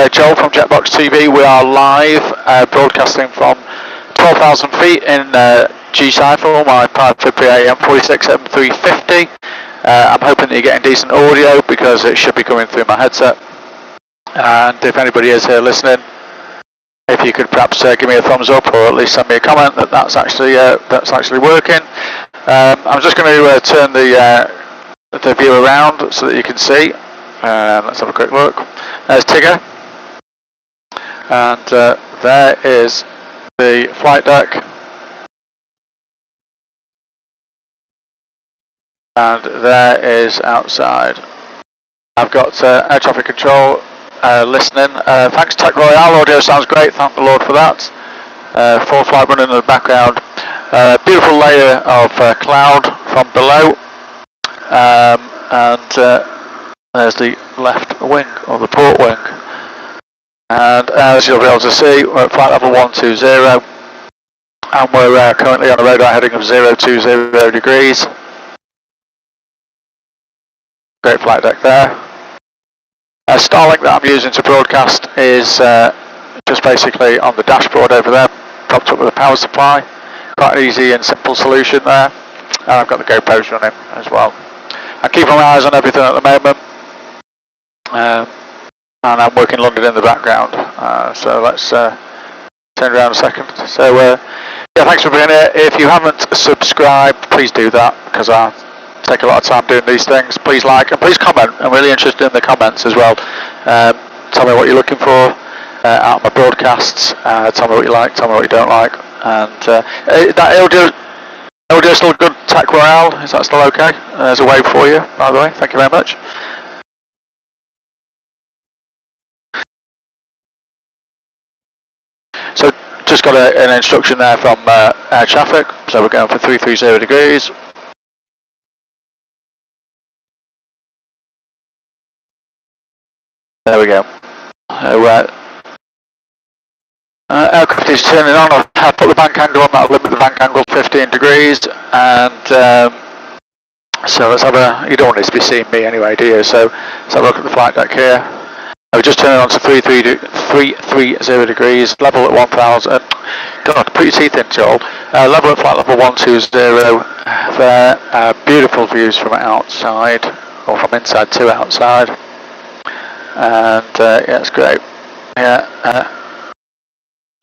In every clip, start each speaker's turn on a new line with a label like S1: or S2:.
S1: Joel from Jetbox TV. We are live, broadcasting from 12,000 feet in G-CYFR, my Piper M350. I'm hoping that you're getting decent audio because it should be coming through my headset. And if anybody is here listening, if you could perhaps give me a thumbs up or at least send me a comment that that's actually working. I'm just going to turn the view around so that you can see. Let's have a quick look. There's Tigger, and there is the flight deck, and there is outside. I've got air traffic control listening. Thanks Tech Royale, audio sounds great, thank the Lord for that. Full flight running in the background. Beautiful layer of cloud from below, and there's the left wing, or the port wing. And as you'll be able to see, we're at flight level 120, and we're currently on a radar heading of 020 degrees. Great flight deck there. Starlink that I'm using to broadcast is just basically on the dashboard over there, propped up with a power supply. Quite an easy and simple solution there. And I've got the GoPros running as well. I'm keeping my eyes on everything at the moment. And I'm working London in the background, so let's turn around a second. So yeah, thanks for being here. If you haven't subscribed, please do that, because I take a lot of time doing these things. Please like and please comment. I'm really interested in the comments as well. Tell me what you're looking for out of my broadcasts. Tell me what you like, tell me what you don't like. And that audio still good, Tech Royale? Is that still okay? There's a wave for you, by the way. Thank you very much. So just got an instruction there from air traffic, so we're going for 330 degrees. There we go. Aircraft is turning on. I'll put the bank angle on, that'll limit the bank angle to 15 degrees. And so let's have you don't want this to be seeing me anyway, do you? So let's have a look at the flight deck here. We're just turning on to 330 degrees, level at 1000. God, put your teeth in, Joel. Level at flight level 120 there. Beautiful views from outside, or from inside to outside. And yeah, it's great. Yeah.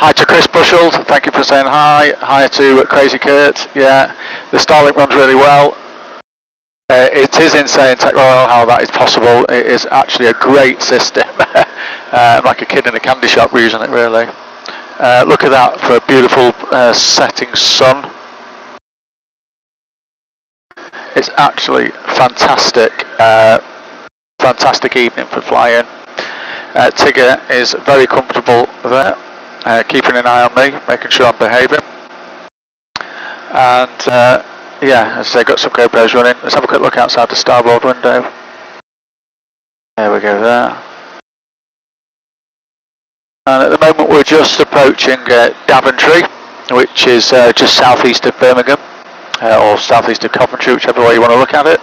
S1: Hi to Chris Bushell, thank you for saying hi. Hi to Crazy Kurt. Yeah, the Starlink runs really well. It is insane, Tech Royale, how that is possible. It is actually a great system. I'm like a kid in a candy shop using it, really. Look at that for a beautiful setting sun. It's actually fantastic, fantastic evening for flying. Tigger is very comfortable there, keeping an eye on me, making sure I'm behaving. And yeah, as I say, got some GoPros running. Let's have a quick look outside the starboard window. There we go there. And at the moment we're just approaching Daventry, which is just southeast of Birmingham, or southeast of Coventry, whichever way you want to look at it.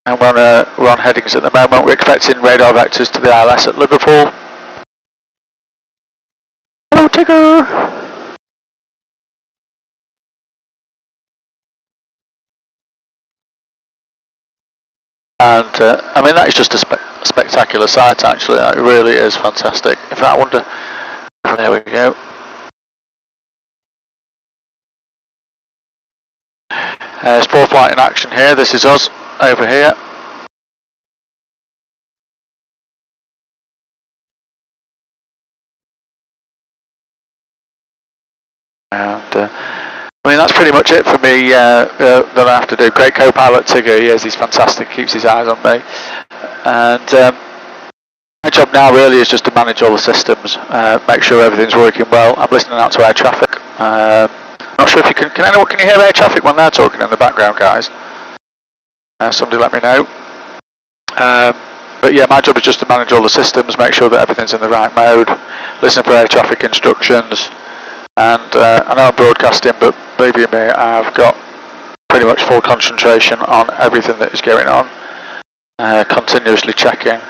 S1: And we're on headings at the moment. We're expecting radar vectors to the ILS at Liverpool. Hello, Tigger! And I mean, that is just a spectacular sight, actually. It really is fantastic. In fact, I wonder. There we go. Sport flight in action here. This is us over here. And I mean, that's pretty much it for me that I have to do. Great co-pilot Tigger, he is, he's fantastic, keeps his eyes on me. And my job now really is just to manage all the systems, make sure everything's working well. I'm listening out to air traffic. Not sure if you can you hear air traffic when they're talking in the background, guys? Somebody let me know. But yeah, my job is just to manage all the systems, make sure that everything's in the right mode, listen for air traffic instructions. And I know I'm broadcasting, but believe you me, I've got pretty much full concentration on everything that is going on, continuously checking.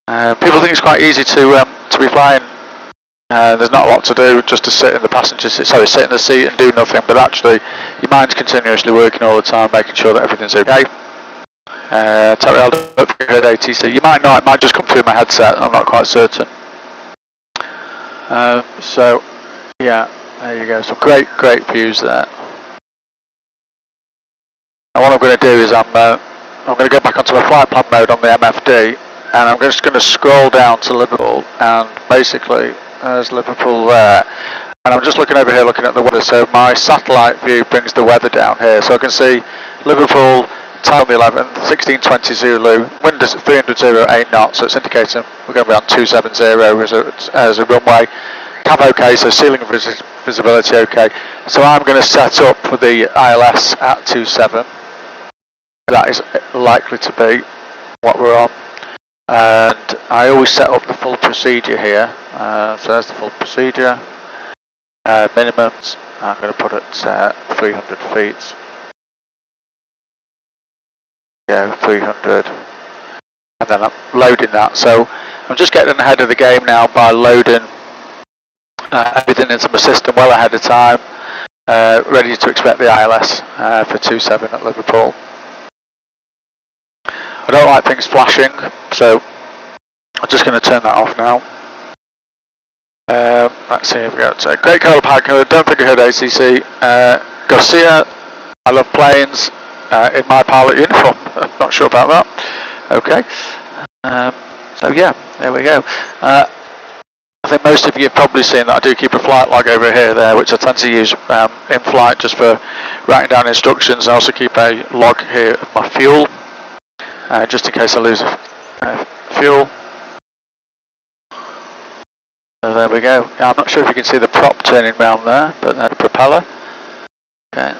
S1: People think it's quite easy to be flying. There's not a lot to do, just to sit in the passenger seat, sit in the seat and do nothing, but actually your mind's continuously working all the time, making sure that everything's okay. Terry, I don't think you heard ATC. You might not, it might just come through my headset, I'm not quite certain. So, yeah, there you go, some great views there. And what I'm going to do is I'm going to go back onto my flight plan mode on the MFD, and I'm just going to scroll down to Liverpool, and basically there's Liverpool there, and I'm just looking over here looking at the weather. So my satellite view brings the weather down here, so I can see Liverpool, time 11, 1620 Zulu, wind is 308 knots, so it's indicating we're going to be on 270 as a runway. Cab okay, so ceiling visibility okay. So I'm going to set up for the ILS at 27. That is likely to be what we're on. And I always set up the full procedure here. So there's the full procedure. Minimums, I'm going to put at 300 feet. Yeah, 300. And then I'm loading that. So I'm just getting ahead of the game now by loading everything into my system well ahead of time. Ready to expect the ILS for 27 at Liverpool. I don't like things flashing, so I'm just going to turn that off now. Let's see, here we go. So, great Carol Packer, don't think I heard ACC. Garcia, I love planes in my pilot uniform. Not sure about that. Okay. So yeah, there we go. I think most of you have probably seen that I do keep a flight log over here, which I tend to use in flight just for writing down instructions. I also keep a log here of my fuel. Just in case I lose fuel. So there we go. Yeah, I'm not sure if you can see the prop turning round there, but the propeller. Okay.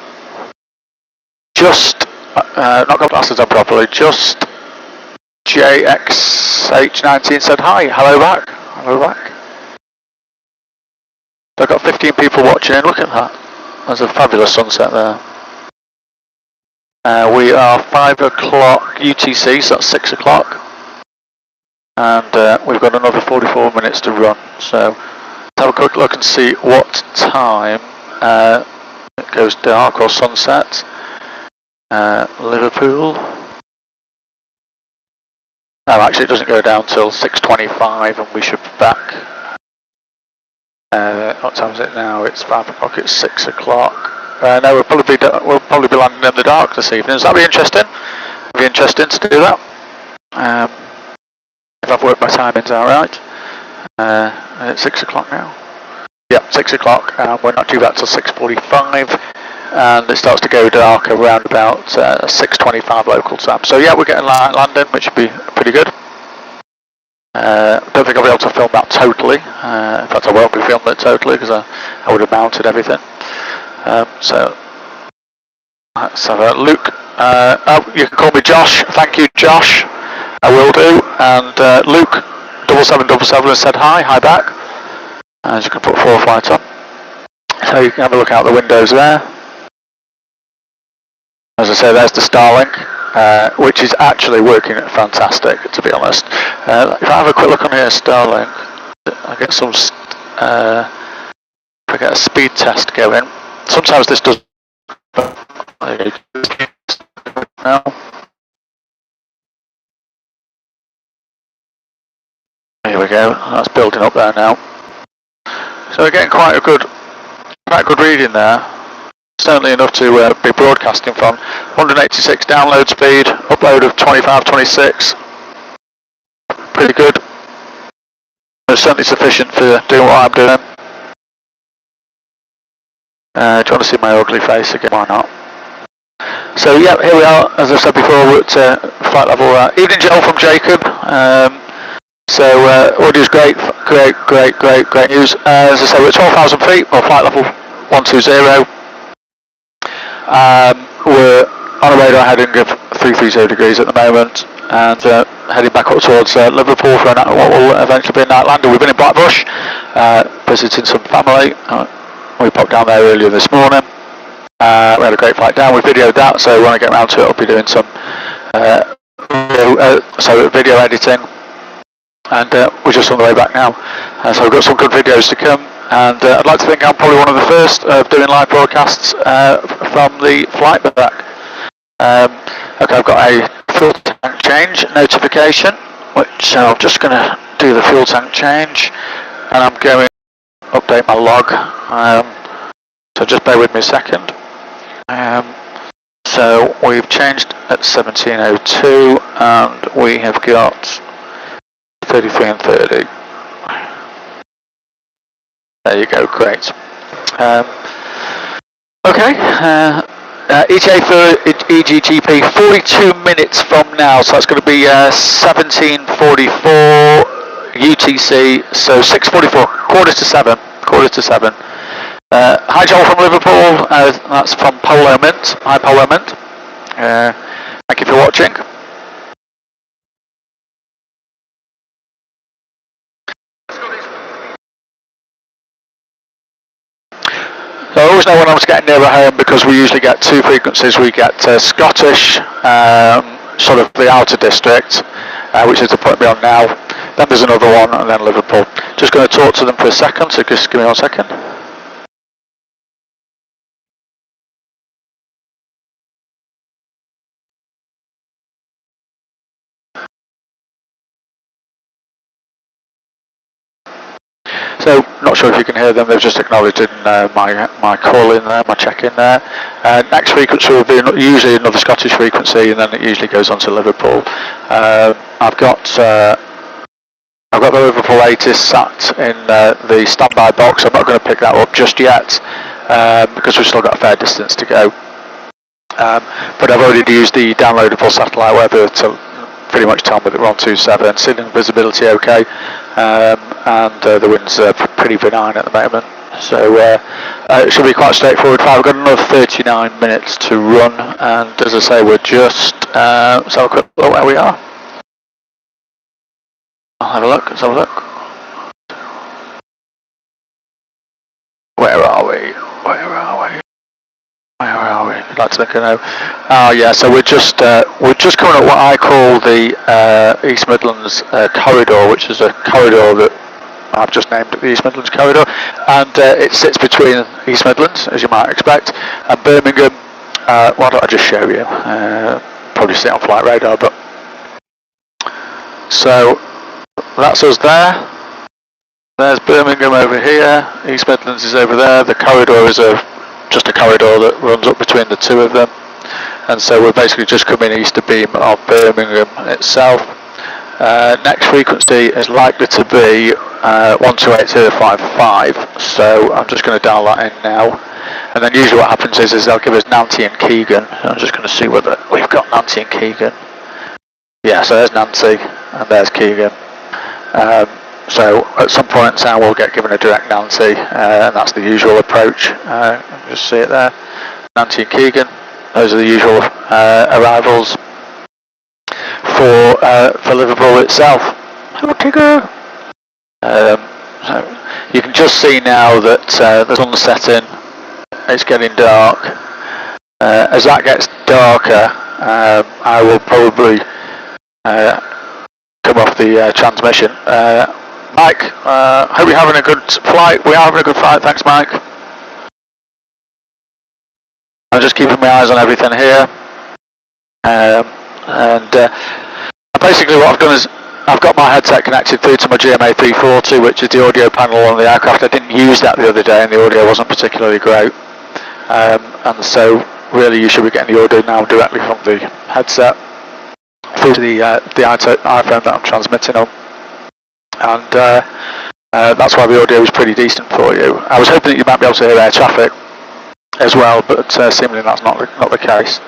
S1: Just, not got glasses on properly, just JXH19 said hi, hello back, hello back. I've got 15 people watching in, look at that. There's a fabulous sunset there. We are 5 o'clock UTC, so that's 6 o'clock. And we've got another 44 minutes to run. So let's have a quick look and see what time it goes dark or sunset. Liverpool. No, actually it doesn't go down till 6:25 and we should be back. What time is it now? It's 5 o'clock, it's 6 o'clock. No, we'll probably be landing in the dark this evening. So that'll be interesting. It'll be interesting to do that. If I've worked my timings out right. It's 6 o'clock now. Yeah, 6 o'clock. We're not due back till 6:45, and it starts to go dark around about 6:25 local time. So yeah, we're getting light landing, which should be pretty good. Don't think I'll be able to film that totally. In fact, I won't be filming it totally because I would have mounted everything. So let's have a look. Oh, you can call me Josh. Thank you, Josh. I will do. And Luke 7777 has said hi. Hi back. As you can put 4 flights on. So you can have a look out the windows there. As I say, there's the Starlink, which is actually working fantastic, to be honest. If I have a quick look on here, Starlink, I get some. If I get a speed test going. Sometimes this does. Now. Here we go. That's building up there now. So we're getting quite a good reading there. Certainly enough to be broadcasting from. 186 download speed, upload of 25, 26. Pretty good. It's certainly sufficient for doing what I'm doing. Do you want to see my ugly face again? Why not? So yeah, here we are. As I said before, we're at flight level. Evening Joel from Jacob. So audio's great news. As I say, we're at 12,000 feet, or flight level 120. We're on a radar heading of 330 degrees at the moment, and heading back up towards Liverpool for what will eventually be a night lander. We've been in Blackbushe, visiting some family. We popped down there earlier this morning. We had a great flight down. We videoed that, so when I get around to it, I'll be doing some video editing. and we're just on the way back now. So we've got some good videos to come, and I'd like to think I'm probably one of the first doing live broadcasts from the flight back. Okay, I've got a fuel tank change notification, which I'm just going to do the fuel tank change, and I'm going to update my log, so just bear with me a second. So we've changed at 1702, and we have got 33 and 30. There you go, great. Okay. ETA for EGGP 42 minutes from now, so that's going to be 17:44 UTC, so 6:44, quarter to seven. Hi Joel from Liverpool, that's from Polo Mint. Hi Polo Mint. Thank you for watching. So I always know when I'm getting nearer home, because we usually get two frequencies. We get Scottish, sort of the outer district, which is the point we're on now. Then there's another one, and then Liverpool. Just going to talk to them for a second, so just give me 1 second. So, not sure if you can hear them, they've just acknowledged in my call in there, my check in there. Next frequency will be usually another Scottish frequency, and then it usually goes on to Liverpool. I've got the Liverpool 80 sat in the standby box. I'm not going to pick that up just yet, because we've still got a fair distance to go. But I've already used the downloadable satellite weather to pretty much tell me that we're on 27, ceiling visibility okay, and the winds are pretty benign at the moment. So it should be quite straightforward. I've got another 39 minutes to run, and as I say, we're just, let's have a quick look where we are. I'll have a look, let's have a look. Where are we? Where are we? Where are we? I'd like to think I know. Oh yeah, so we're just coming at what I call the East Midlands corridor, which is a corridor that I've just named the East Midlands corridor, and it sits between East Midlands, as you might expect, and Birmingham. Why don't I just show you? Probably see it on flight radar, but so that's us there. There's Birmingham over here. East Midlands is over there. The corridor is just a corridor that runs up between the two of them, and so we're basically just coming east of beam of Birmingham itself. Next frequency is likely to be 128055, so I'm just going to dial that in now, and then usually what happens is they'll give us Nancy and Keegan. I'm just going to see whether we've got Nancy and Keegan. Yeah, so there's Nancy and there's Keegan. So at some point now we'll get given a direct Nancy, and that's the usual approach. Just see it there, Nancy and Keegan. Those are the usual arrivals for Liverpool itself. Hello, Tigger. So you can just see now that the sun's setting. It's getting dark. As that gets darker, I will probably come off the transmission. Mike, hope you're having a good flight. We are having a good flight, thanks Mike. I'm just keeping my eyes on everything here. Basically what I've done is I've got my headset connected through to my GMA 340, which is the audio panel on the aircraft. I didn't use that the other day and the audio wasn't particularly great. And so really you should be getting the audio now directly from the headset through to the iPhone that I'm transmitting on. And that's why the audio is pretty decent for you. I was hoping that you might be able to hear air traffic as well, but seemingly that's not the case.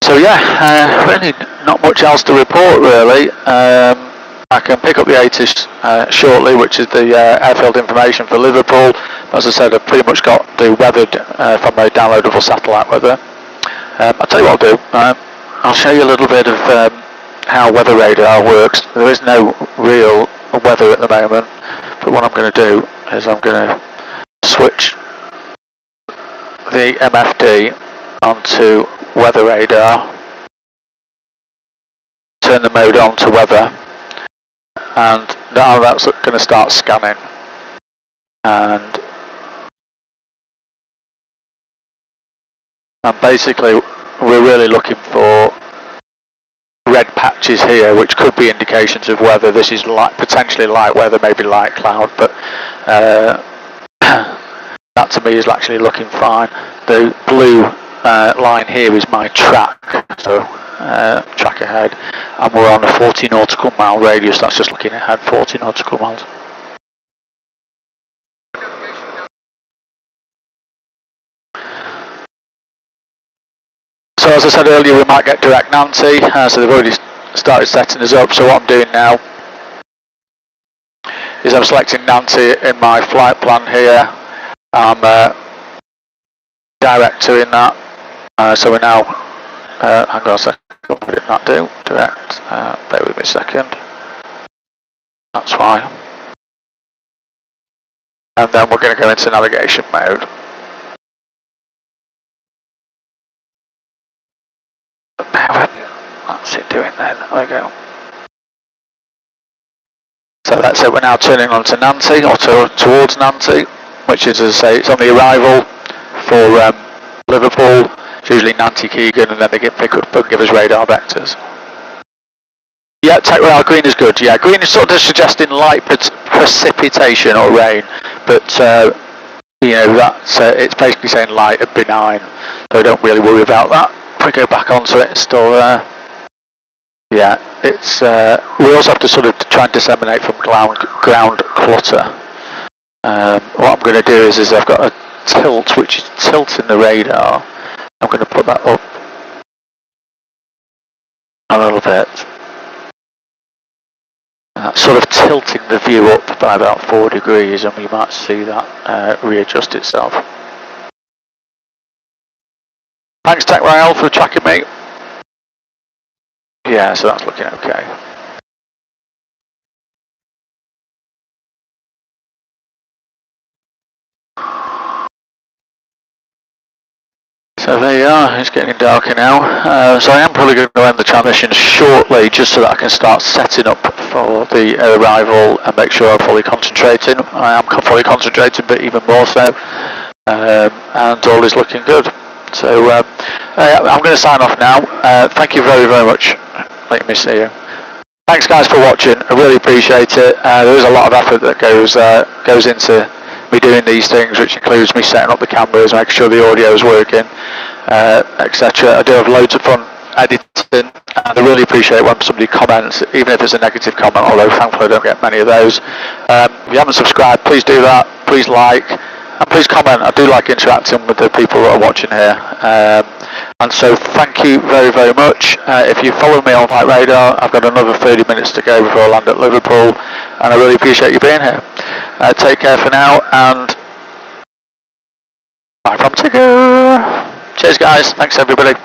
S1: So yeah, really not much else to report really. I can pick up the 80s shortly, which is the airfield information for Liverpool. As I said, I've pretty much got the weathered from my downloadable satellite weather. I'll tell you what I'll do. I'll show you a little bit of how weather radar works. There is no real weather at the moment, but what I'm going to do is I'm going to switch the MFD onto weather radar, turn the mode on to weather, and now that's going to start scanning. And basically we're really looking for red patches here, which could be indications of weather. This is potentially light weather, maybe light cloud, but that to me is actually looking fine. The blue line here is my track, so track ahead, and we're on a 40 nautical mile radius. That's just looking ahead, 40 nautical miles. So as I said earlier, we might get direct Nancy, so they've already started setting us up. So what I'm doing now is I'm selecting Nancy in my flight plan here. I'm direct doing that. So we're now, hang on a second, what did that do? Direct, bear with me a second. That's fine. And then we're going to go into navigation mode. That's it doing then, there we go. So that's it, we're now turning on to Nancy, or towards Nancy, which is, as I say, it's on the arrival for Liverpool. It's usually Nancy Keegan, and then they pick up and give us radar vectors. Yeah, tech rail, green is good. Yeah, green is sort of suggesting light precipitation or rain, but you know, that's it's basically saying light and benign, so don't really worry about that. If we go back onto it, it's still yeah, it's we also have to sort of try and disseminate from ground clutter. What I'm going to do is I've got a tilt, which is tilting the radar. I'm going to put that up a little bit. And that's sort of tilting the view up by about 4 degrees, and we might see that readjust itself. Thanks TechRail for tracking me. Yeah, so that's looking okay. So there you are, it's getting darker now. So I am probably going to end the transmission shortly, just so that I can start setting up for the arrival and make sure I'm fully concentrating. I am fully concentrating, but even more so. And all is looking good. So I'm going to sign off now. Thank you very, very much. Let me see you. Thanks guys for watching, I really appreciate it. There is a lot of effort that goes into me doing these things, which includes me setting up the cameras, making sure the audio is working, etc. I do have loads of fun editing, and I really appreciate when somebody comments, even if it's a negative comment, although thankfully I don't get many of those. If you haven't subscribed, please do that, please like, and please comment. I do like interacting with the people that are watching here. And so thank you very, very much. If you follow me on Flight Radar, I've got another 30 minutes to go before I land at Liverpool, and I really appreciate you being here. Take care for now, and bye from Tigger. Cheers guys, thanks everybody.